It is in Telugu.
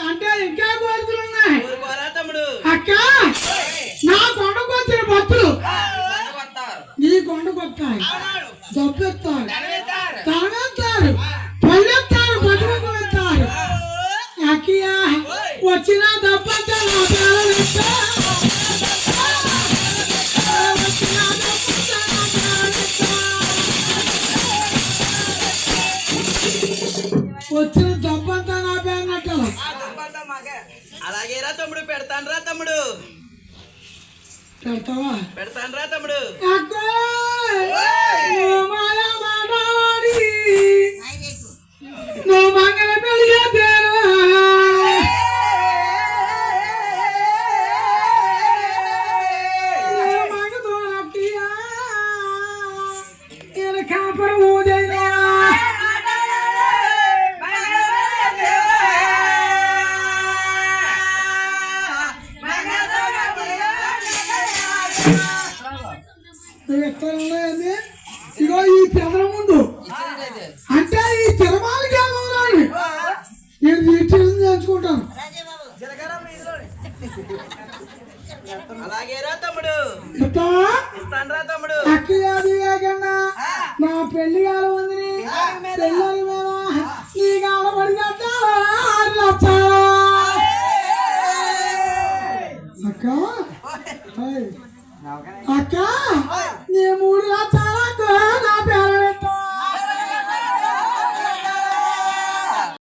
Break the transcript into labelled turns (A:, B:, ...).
A: అంటే ఇంకా కోరికలు ఉన్నాయి
B: తమ్ముడు.
A: అక్క నా కొండకు వచ్చిన భక్తులు నీ కొండకు వస్తాయి దప్పెత్తారు తనవేస్తారు పళ్ళెత్తారు బతుకు వెళ్తారు అక్కయ్య వచ్చిన దప్పంతా నా పేరు వచ్చిన దప్పంతా నా పేరు
B: అలాగే రా తమ్ముడు, పెడతాను రా తమ్ముడు,
A: పెడతావా?
B: పెడతాను రా తమ్ముడు.
A: నువ్వు మంగళ పెళ్లి కాపురం ఊదైనా ఇగో ఈ పెదల ముందు అంటే ఈ తిరుమలకి ఏమవునాడు నేను వీటిని నేర్చుకుంటాను.
B: అలాగే రా తమ్ముడు,
A: ఇస్తావా?
B: ఇస్తాను రా తమ్ముడు.
A: అక్కయ్యది లేకుండా నా పెళ్లి కాల ఉందని పెళ్ళని మీద నీ కాలబడి కట్టాలా అక్క అక్క నీ 3 లక్షలు